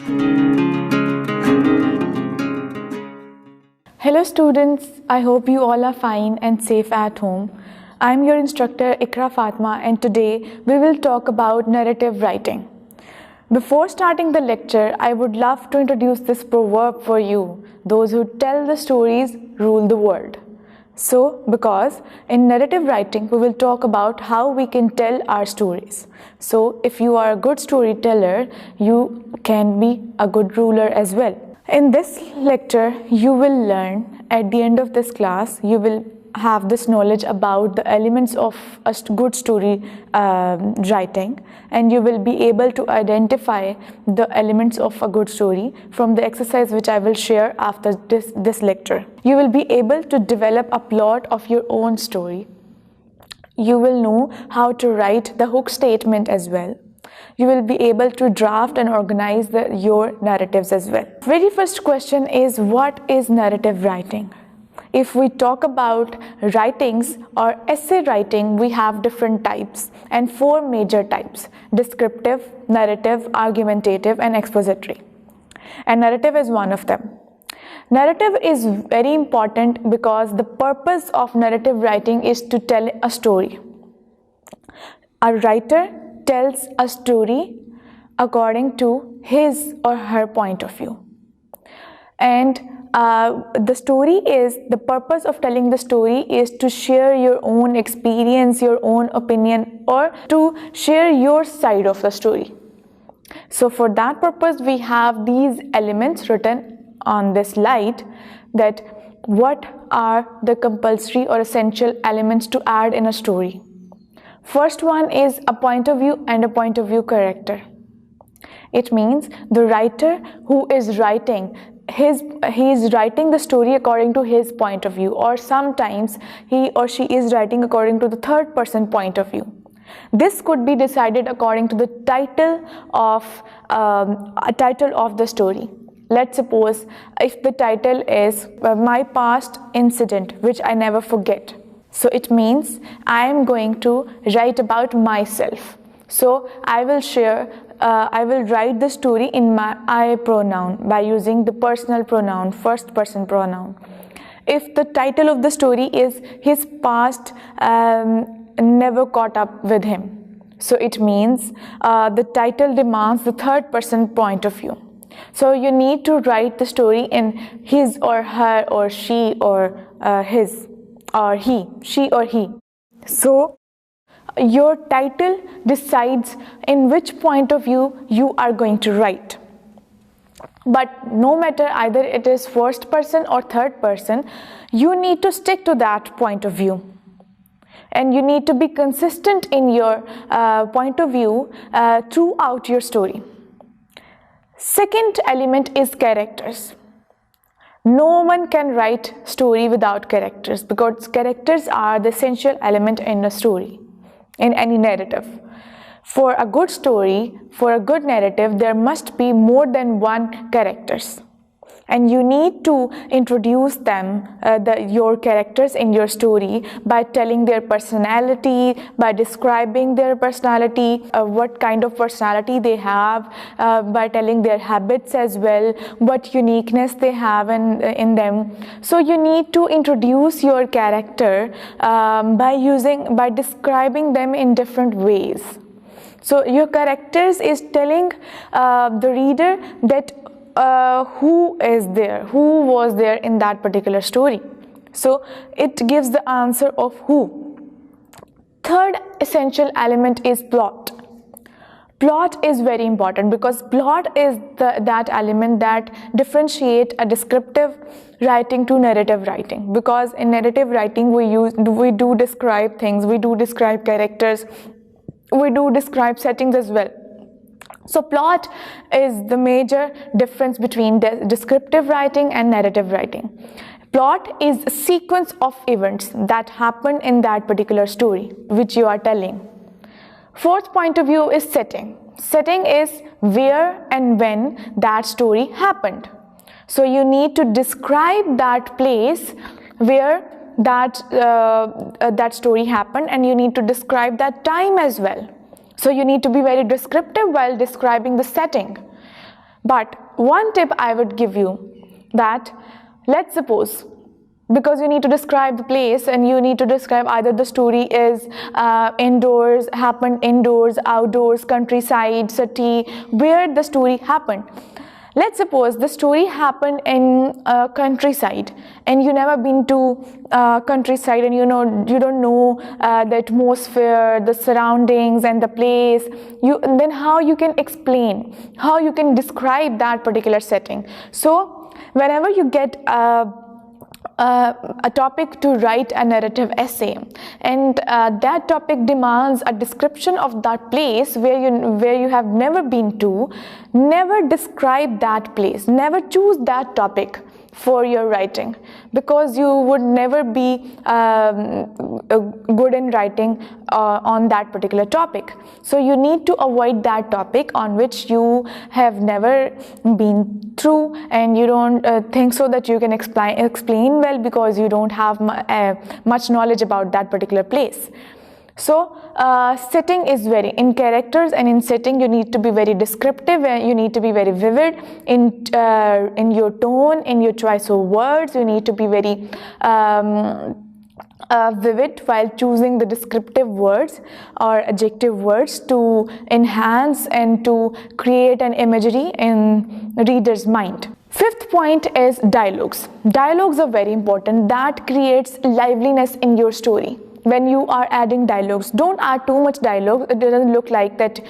Hello students, I hope you all are fine and safe at home. I am your instructor Ikra Fatma and today we will talk about narrative writing. Before starting the lecture, I would love to introduce this proverb for you. Those who tell the stories rule the world. So, because in narrative writing, we will talk about how we can tell our stories. So, if you are a good storyteller, you can be a good ruler as well. In this lecture, you will learn, at the end of this class, you will have this knowledge about the elements of a good story writing, and you will be able to identify the elements of a good story from the exercise which I will share after this lecture. You will be able to develop a plot of your own story. You will know how to write the hook statement as well. You will be able to draft and organize your narratives as well. Very first question is, what is narrative writing? If we talk about writings or essay writing, we have different types and 4 major types: descriptive, narrative, argumentative, and expository. And narrative is one of them. Narrative is very important because the purpose of narrative writing is to tell a story. A writer tells a story according to his or her point of view. And the purpose of telling the story is to share your own experience, your own opinion, or to share your side of the story. So for that purpose, we have these elements written on this slide, that what are the compulsory or essential elements to add in a story. First one is a point of view and a point of view character. It means the writer who is writing, he is writing the story according to his point of view, or sometimes he or she is writing according to the third person point of view. This could be decided according to the title of the story. Let's suppose if the title is My Past Incident Which I Never Forget. So it means I am going to write about myself. So I will write the story in my I pronoun by using the personal pronoun, first person pronoun. If the title of the story is His Past Never Caught Up With Him, so it means the title demands the third person point of view. So you need to write the story in his or her or she or his or he, she or he. So your title decides in which point of view you are going to write. But no matter either it is first person or third person, you need to stick to that point of view. And you need to be consistent in your point of view throughout your story. Second element is characters. No one can write story without characters, because characters are the essential element in a story, in any narrative. For a good story, for a good narrative, there must be more than one characters. And you need to introduce them, your characters in your story, by telling their personality, by describing their personality, what kind of personality they have, by telling their habits as well, what uniqueness they have in them. So you need to introduce your character by describing them in different ways. So your characters is telling the reader that who was there in that particular story. So it gives the answer of who. Third essential element is plot. Plot is very important because plot is that element that differentiate a descriptive writing to narrative writing. Because in narrative writing we do describe things, we do describe characters, we do describe settings as well. So plot is the major difference between descriptive writing and narrative writing. Plot is a sequence of events that happen in that particular story which you are telling. Fourth point of view is setting. Setting is where and when that story happened. So you need to describe that place where that story happened, and you need to describe that time as well. So you need to be very descriptive while describing the setting. But one tip I would give you, that let's suppose, because you need to describe the place and you need to describe either the story is indoors, happened indoors, outdoors, countryside, city, where the story happened. Let's suppose the story happened in countryside, and you never been to countryside, and you don't know the atmosphere, the surroundings, and the place. Then how you can explain, how you can describe that particular setting? So whenever you get a topic to write a narrative essay, and that topic demands a description of that place where you have never been to, never describe that place, never choose that topic for your writing, because you would never be good in writing on that particular topic. So you need to avoid that topic on which you have never been through, and you don't think so that you can explain well, because you don't have much knowledge about that particular place. So setting is very, in characters and in setting, you need to be very descriptive, and you need to be very vivid in your tone, in your choice of words. You need to be very vivid while choosing the descriptive words or adjective words to enhance and to create an imagery in reader's mind. Fifth point is dialogues. Dialogues are very important. That creates liveliness in your story. When you are adding dialogues, don't add too much dialogue. It doesn't look like that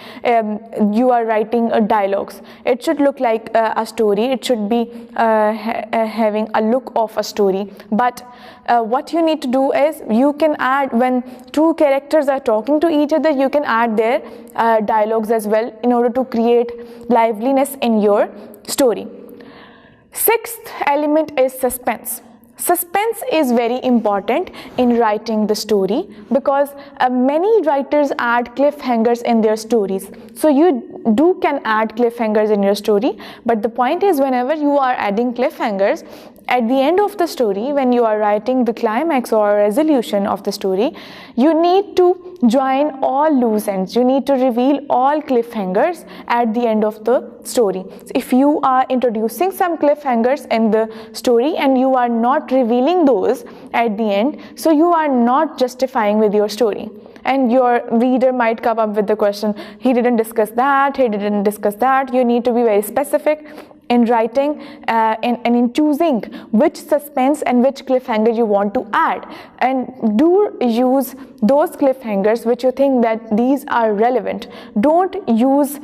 you are writing dialogues. It should look like a story. It should be having a look of a story. But what you need to do is, you can add, when two characters are talking to each other, you can add their dialogues as well in order to create liveliness in your story. Sixth element is suspense. Suspense is very important in writing the story, because many writers add cliffhangers in their stories. So you can add cliffhangers in your story, but the point is, whenever you are adding cliffhangers, at the end of the story, when you are writing the climax or resolution of the story, you need to join all loose ends. You need to reveal all cliffhangers at the end of the story. So if you are introducing some cliffhangers in the story and you are not revealing those at the end, so you are not justifying with your story. And your reader might come up with the question, he didn't discuss that, he didn't discuss that. You need to be very specific in writing and in choosing which suspense and which cliffhanger you want to add, and do use those cliffhangers which you think that these are relevant. Don't overuse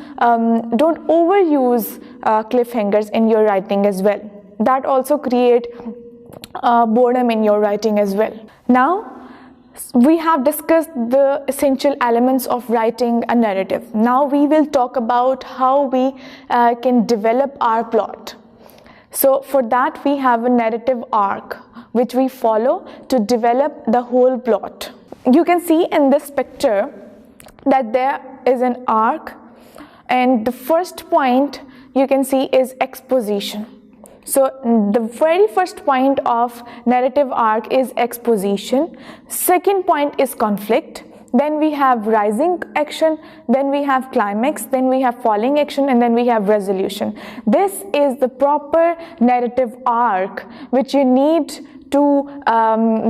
cliffhangers in your writing as well. That also create boredom in your writing as well. Now we have discussed the essential elements of writing a narrative. Now we will talk about how we can develop our plot. So for that, we have a narrative arc which we follow to develop the whole plot. You can see in this picture that there is an arc, and the first point you can see is exposition. So the very first point of narrative arc is exposition. Second point is conflict. Then we have rising action, then we have climax, then we have falling action, and then we have resolution. This is the proper narrative arc which you need to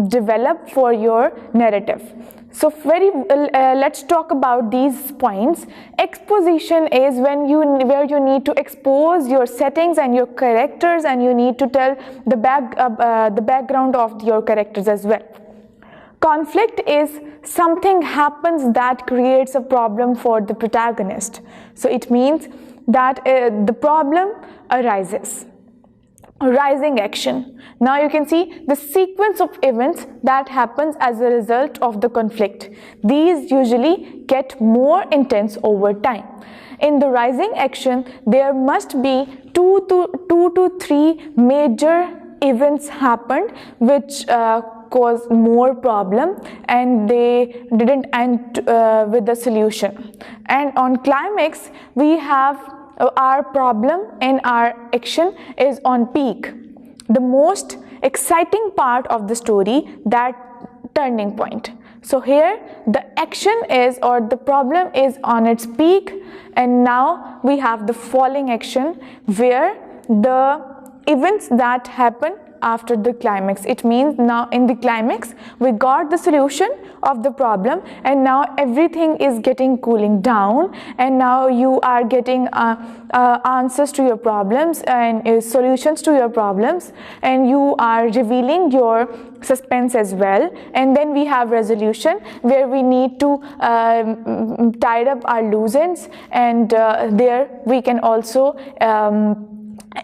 develop for your narrative. So let's talk about these points. Exposition is where you need to expose your settings and your characters, and you need to tell the background of your characters as well. Conflict is something happens that creates a problem for the protagonist. So it means that the problem arises. Rising action. Now you can see the sequence of events that happens as a result of the conflict. These usually get more intense over time. In the rising action, there must be two to three major events happened which cause more problem, and they didn't end with the solution. And on climax, we have our problem and our action is on peak. The most exciting part of the story, that turning point. So here the action is, or the problem is on its peak, and now we have the falling action where the events that happen after the climax. It means now in the climax we got the solution of the problem, and now everything is getting cooling down, and now you are getting answers to your problems and solutions to your problems, and you are revealing your suspense as well. And then we have resolution where we need to tie up our loose ends, and there we can also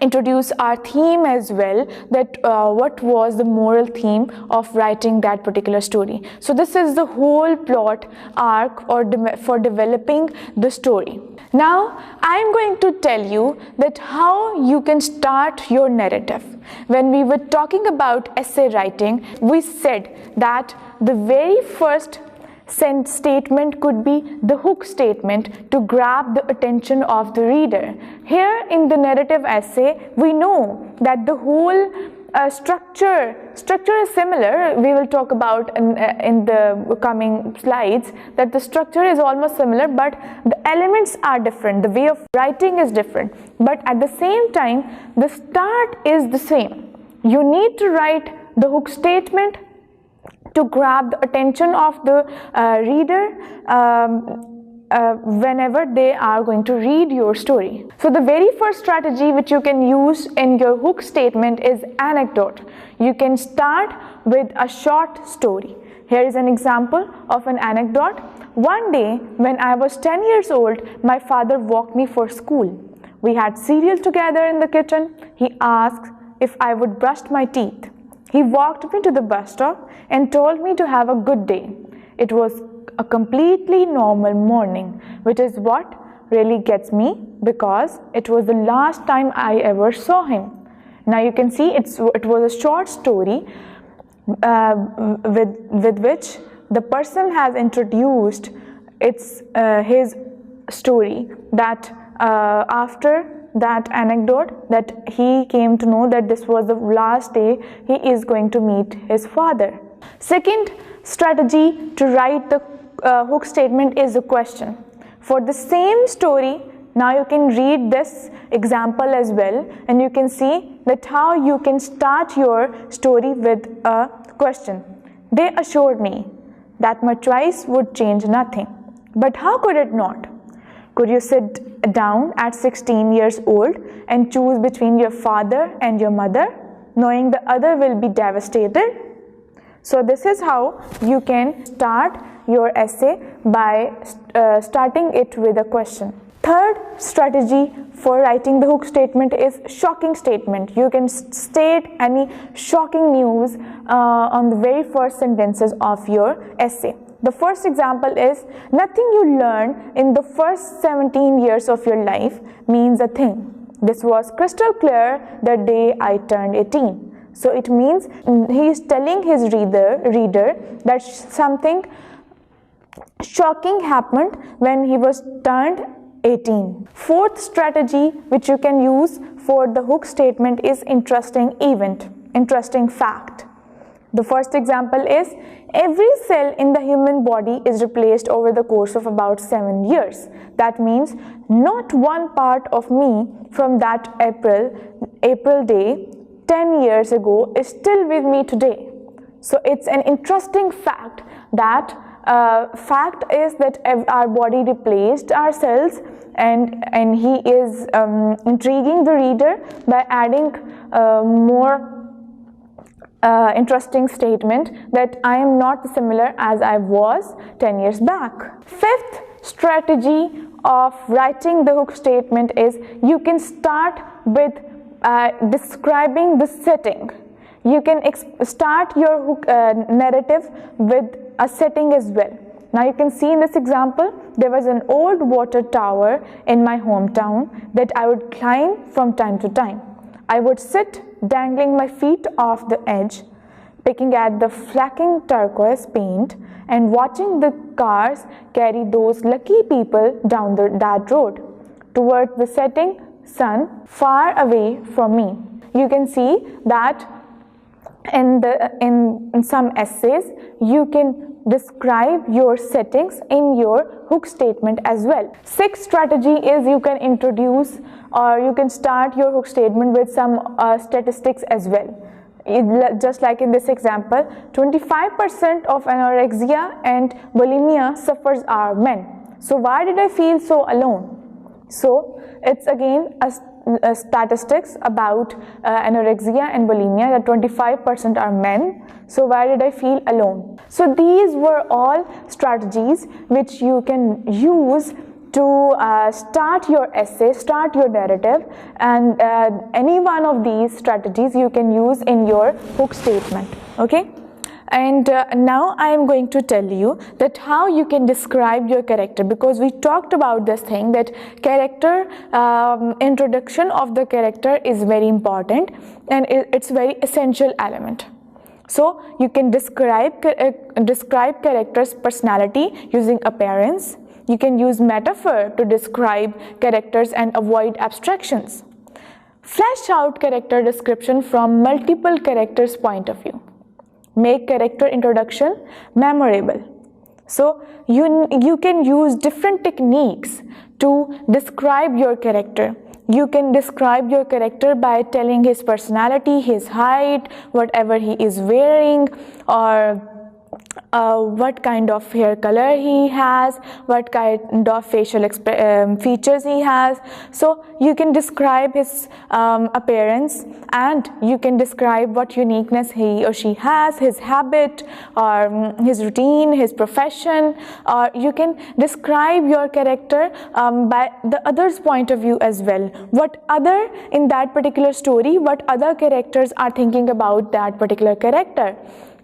introduce our theme as well, that what was the moral theme of writing that particular story. So this is the whole plot arc for developing the story. Now I am going to tell you that how you can start your narrative. When we were talking about essay writing, we said that the very first statement could be the hook statement to grab the attention of the reader. Here in the narrative essay, we know that the whole structure is similar. We will talk about in the coming slides that the structure is almost similar, but the elements are different, the way of writing is different, but at the same time the start is the same. You need to write the hook statement to grab the attention of the reader whenever they are going to read your story. So the very first strategy which you can use in your hook statement is anecdote. You can start with a short story. Here is an example of an anecdote. One day when I was 10 years old, my father walked me for school. We had cereal together in the kitchen. He asked if I would brush my teeth. He walked me to the bus stop and told me to have a good day. It was a completely normal morning, which is what really gets me, because it was the last time I ever saw him. Now you can see it was a short story with which the person has introduced his story, that after that anecdote that he came to know that this was the last day he is going to meet his father. Second strategy to write the hook statement is a question. For the same story, now you can read this example as well, and you can see that how you can start your story with a question. They assured me that my choice would change nothing. But how could it not? Could you sit down at 16 years old and choose between your father and your mother, knowing the other will be devastated? So this is how you can start your essay, by starting it with a question. Third strategy for writing the hook statement is shocking statement. You can state any shocking news on the very first sentences of your essay. The first example is, nothing you learn in the first 17 years of your life means a thing. This was crystal clear the day I turned 18. So it means he is telling his reader that something shocking happened when he was turned 18. Fourth strategy which you can use for the hook statement is interesting event, interesting fact. The first example is, every cell in the human body is replaced over the course of about 7 years. That means not one part of me from that April day 10 years ago is still with me today. So it's an interesting fact that fact is that our body replaced our cells, and he is intriguing the reader by adding more interesting statement that I am not similar as I was 10 years back. Fifth strategy of writing the hook statement is, you can start with describing the setting. You can start your hook narrative with a setting as well. Now you can see in this example, there was an old water tower in my hometown that I would climb from time to time. I would sit dangling my feet off the edge, picking at the flaking turquoise paint and watching the cars carry those lucky people down that road towards the setting sun far away from me. You can see that in some essays you can describe your settings in your hook statement as well. Sixth strategy is you can introduce or you can start your hook statement with some statistics as well. Just like in this example, 25% of anorexia and bulimia sufferers are men. So why did I feel so alone? So it's again a statistics about anorexia and bulimia, that 25% are men. So why did I feel alone? So these were all strategies which you can use to start your essay, start your narrative, and any one of these strategies you can use in your hook statement. Okay. And now I am going to tell you that how you can describe your character, because we talked about this thing that character introduction of the character is very important and it's very essential element. So you can describe character's personality using appearance. You can use metaphor to describe characters and avoid abstractions. Flesh out character description from multiple characters' point of view. Make character introduction memorable. So you can use different techniques to describe your character. You can describe your character by telling his personality, his height, whatever he is wearing, or what kind of hair color he has, what kind of facial features he has. So you can describe his appearance, and you can describe what uniqueness he or she has, his habit, or his routine, his profession, or you can describe your character by the other's point of view as well. What other in that particular story, what other characters are thinking about that particular character.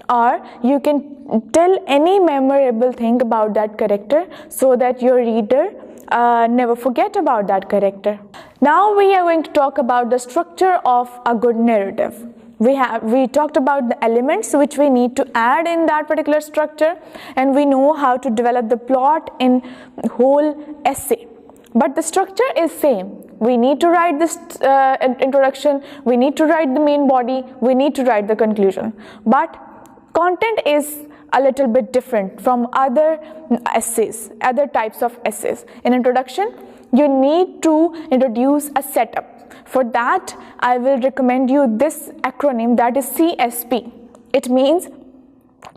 Or you can tell any memorable thing about that character so that your reader never forget about that character. Now we are going to talk about the structure of a good narrative. We talked about the elements which we need to add in that particular structure, and we know how to develop the plot in whole essay. But the structure is same. We need to write this introduction, we need to write the main body, we need to write the conclusion. But content is a little bit different from other essays, other types of essays. In introduction, you need to introduce a setup. For that, I will recommend you this acronym, that is CSP. It means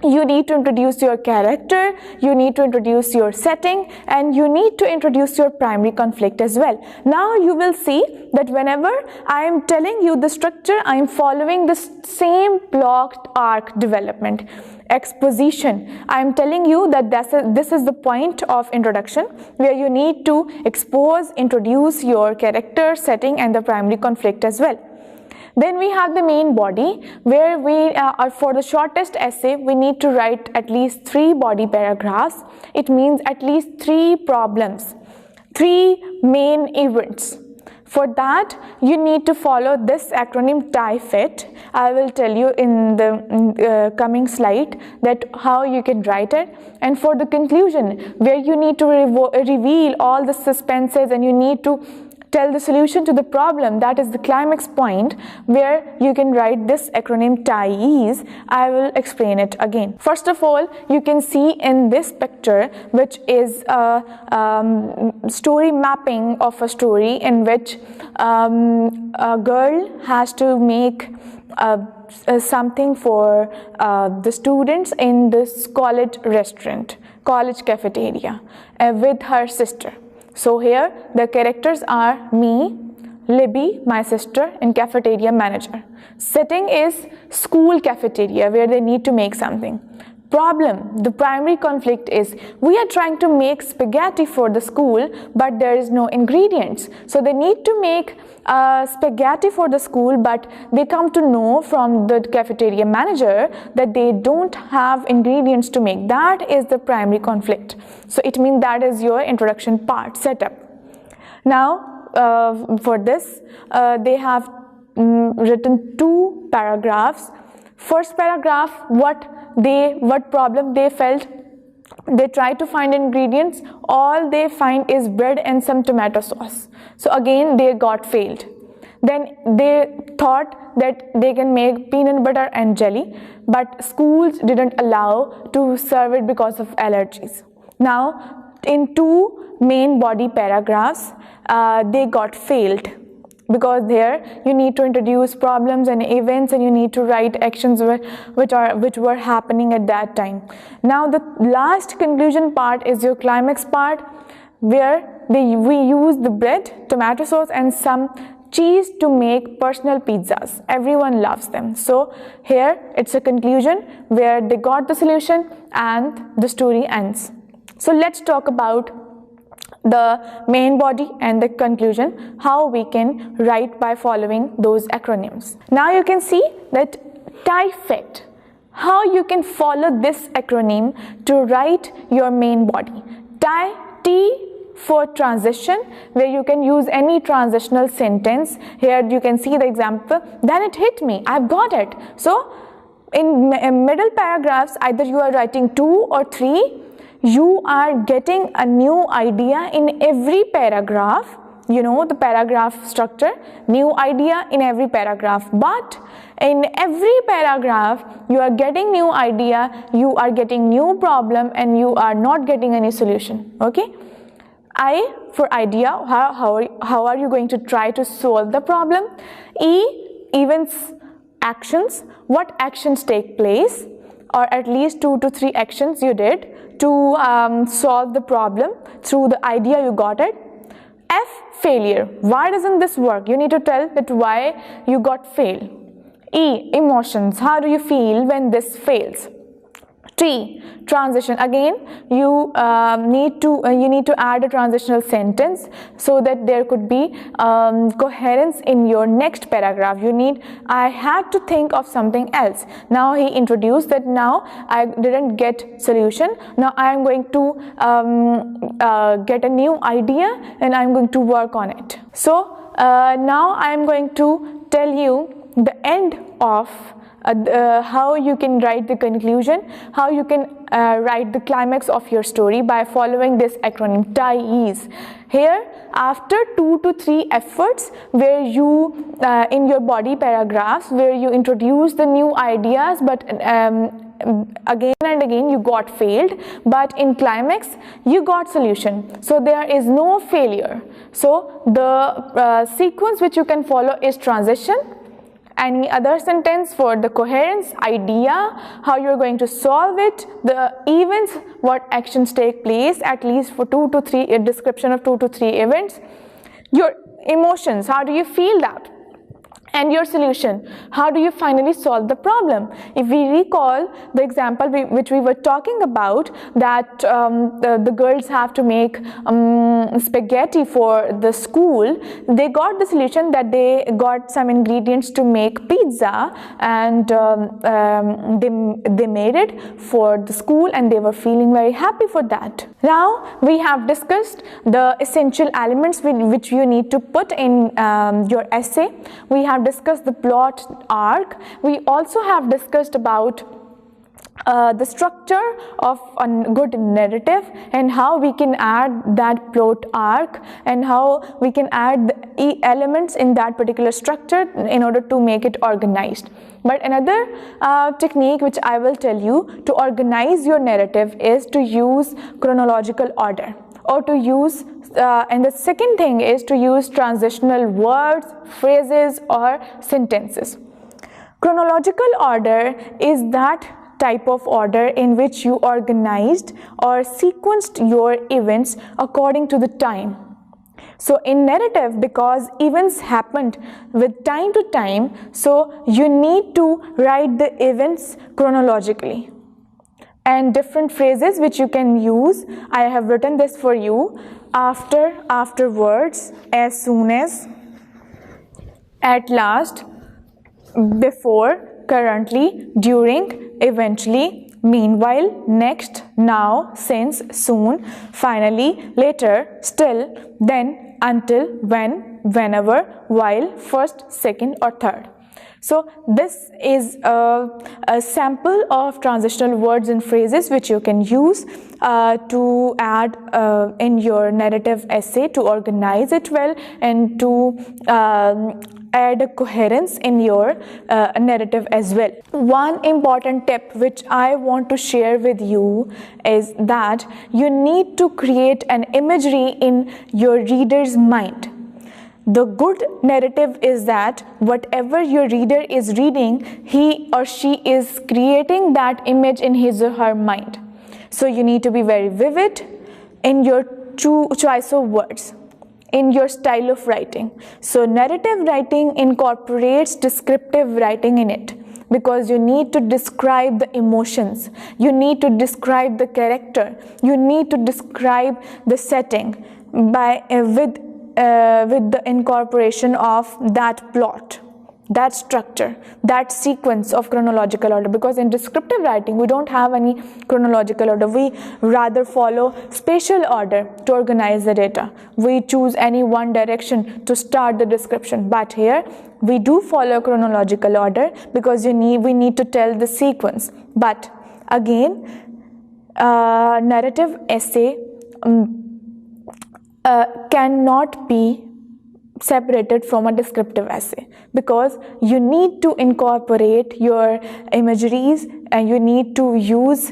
you need to introduce your character, you need to introduce your setting, and you need to introduce your primary conflict as well. Now you will see that whenever I am telling you the structure, I am following the same plot arc development. Exposition, I am telling you that this is the point of introduction where you need to expose, introduce your character, setting, and the primary conflict as well. Then we have the main body, where we for the shortest essay we need to write at least 3 body paragraphs. It means at least 3 problems, 3 main events. For that you need to follow this acronym TIE-FIT. I will tell you in the coming slide that how you can write it. And for the conclusion, where you need to reveal all the suspenses and you need to tell the solution to the problem, that is the climax point, where you can write this acronym TIEs. I will explain it again. First of all, you can see in this picture, which is a story mapping of a story in which a girl has to make something for the students in this college restaurant, college cafeteria, with her sister. So here the characters are me, Libby, my sister, and cafeteria manager. Setting is school cafeteria where they need to make something. Problem, the primary conflict is we are trying to make spaghetti for the school, but there is no ingredients. So they need to make spaghetti for the school, but they come to know from the cafeteria manager that they don't have ingredients to make. That is the primary conflict. So it means that is your introduction part, setup. Now for this they have written 2 paragraphs. First paragraph, what problem they felt. They try to find ingredients. All they find is bread and some tomato sauce. So again they got failed. Then they thought that they can make peanut butter and jelly, but schools didn't allow to serve it because of allergies. Now, in 2 main body paragraphs, they got failed, because there you need to introduce problems and events, and you need to write actions which were happening at that time. Now the last conclusion part is your climax part, where we use the bread, tomato sauce and some cheese to make personal pizzas. Everyone loves them. So here it's a conclusion where they got the solution and the story ends. So let's talk about the main body and the conclusion, how we can write by following those acronyms. Now you can see that TIE-FACT, how you can follow this acronym to write your main body. T for transition, where you can use any transitional sentence. Here you can see the example, then it hit me, I've got it. So in middle paragraphs, either you are writing 2 or 3, you are getting a new idea in every paragraph. You know the paragraph structure, new idea in every paragraph, but in every paragraph you are getting new idea, you are getting new problem, and you are not getting any solution. Okay, I for idea, how are you going to try to solve the problem? Events, actions, what actions take place, or at least 2 to 3 actions you did to solve the problem through the idea you got it. F, failure, why doesn't this work? You need to tell that why you got failed. E, emotions, how do you feel when this fails? T, transition, again you need to add a transitional sentence so that there could be coherence in your next paragraph. I had to think of something else. Now he introduced that now I didn't get solution, now I am going to get a new idea and I am going to work on it. So now I am going to tell you the end of how you can write the conclusion, how you can write the climax of your story by following this acronym TIEs. Here, after 2 to 3 efforts where you in your body paragraphs where you introduce the new ideas, but again and again you got failed, but in climax you got solution, so there is no failure. So the sequence which you can follow is transition, any other sentence for the coherence, idea, how you're going to solve it, the events, what actions take place, at least for 2 to 3, a description of 2 to 3 events, your emotions, how do you feel that, and your solution, how do you finally solve the problem. If we recall the example which we were talking about, that the girls have to make spaghetti for the school, they got the solution that they got some ingredients to make pizza, and they made it for the school and they were feeling very happy for that. Now we have discussed the essential elements which you need to put in your essay. We have discussed the plot arc. We also have discussed about the structure of a good narrative and how we can add that plot arc and how we can add the elements in that particular structure in order to make it organized. But another technique which I will tell you to organize your narrative is to use chronological order, or to use and the second thing is to use transitional words, phrases or sentences. Chronological order is that type of order in which you organized or sequenced your events according to the time. So in narrative, because events happened with time to time, so you need to write the events chronologically. And different phrases which you can use, I have written this for you: after, afterwards, as soon as, at last, before, currently, during, eventually, meanwhile, next, now, since, soon, finally, later, still, then, until, when, whenever, while, first, second or third. So this is a sample of transitional words and phrases which you can use to add in your narrative essay to organize it well and to add a coherence in your narrative as well. One important tip which I want to share with you is that you need to create an imagery in your reader's mind. The good narrative is that whatever your reader is reading, he or she is creating that image in his or her mind. So you need to be very vivid in your choice of words, in your style of writing. So narrative writing incorporates descriptive writing in it, because you need to describe the emotions, you need to describe the character, you need to describe the setting with the incorporation of that plot, that structure, that sequence of chronological order. Because in descriptive writing we don't have any chronological order, we rather follow spatial order to organize the data. We choose any one direction to start the description, but here we do follow chronological order because we need to tell the sequence. But again, narrative essay cannot be separated from a descriptive essay, because you need to incorporate your imageries and you need to use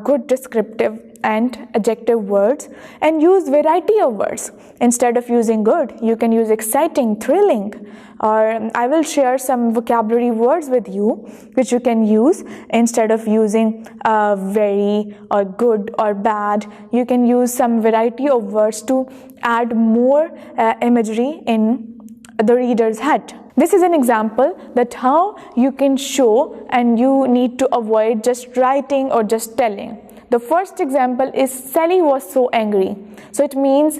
good descriptive and adjective words and use variety of words. Instead of using good, you can use exciting, thrilling, or I will share some vocabulary words with you which you can use. Instead of using very or good or bad, you can use some variety of words to add more imagery in the reader's head. This is an example that how you can show, and you need to avoid just writing or just telling. The first example is Sally was so angry. So it means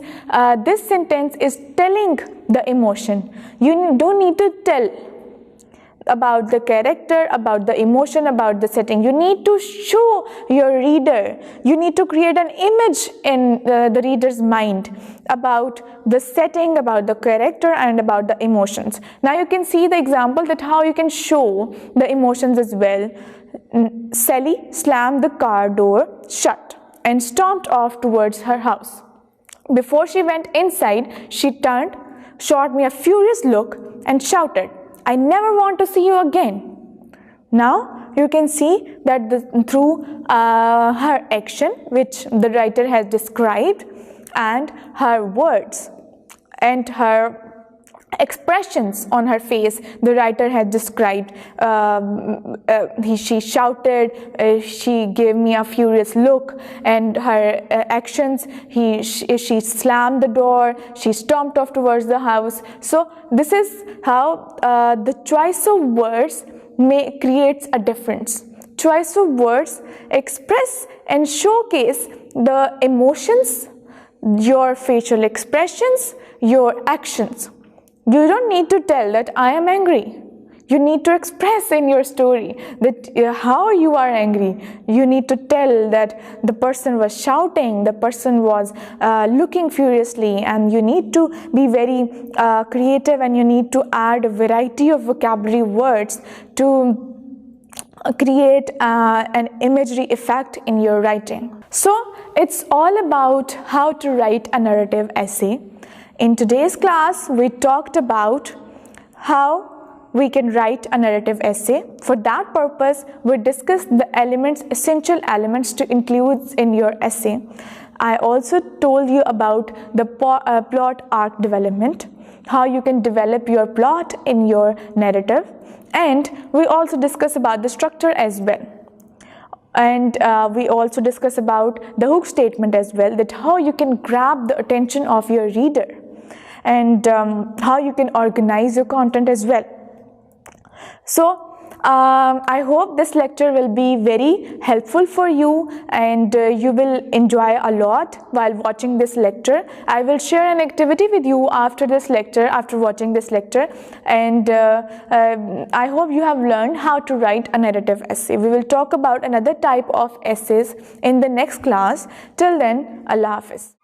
this sentence is telling the emotion. You don't need to tell about the character, about the emotion, about the setting. You need to show your reader. You need to create an image in the reader's mind about the setting, about the character, and about the emotions. Now you can see the example that how you can show the emotions as well. Sally slammed the car door shut and stomped off towards her house. Before she went inside, she turned, shot me a furious look, and shouted, "I never want to see you again." Now you can see that through her action, which the writer has described, and her words and her expressions on her face, the writer had described. She shouted, she gave me a furious look, and her actions, she slammed the door, she stomped off towards the house. So this is how the choice of words creates a difference. Choice of words express and showcase the emotions, your facial expressions, your actions. You don't need to tell that I am angry. You need to express in your story that how you are angry. You need to tell that the person was shouting, the person was looking furiously, and you need to be very creative, and you need to add a variety of vocabulary words to create an imagery effect in your writing. So it's all about how to write a narrative essay. In today's class, we talked about how we can write a narrative essay. For that purpose, we discussed the essential elements to include in your essay. I also told you about the plot arc development, how you can develop your plot in your narrative, and we also discussed about the structure as well. And we also discuss about the hook statement as well, that how you can grab the attention of your reader, and how you can organize your content as well. So I hope this lecture will be very helpful for you, and you will enjoy a lot while watching this lecture. I will share an activity with you after this lecture, after watching this lecture, and I hope you have learned how to write a narrative essay. We will talk about another type of essays in the next class. Till then, Allah Hafiz.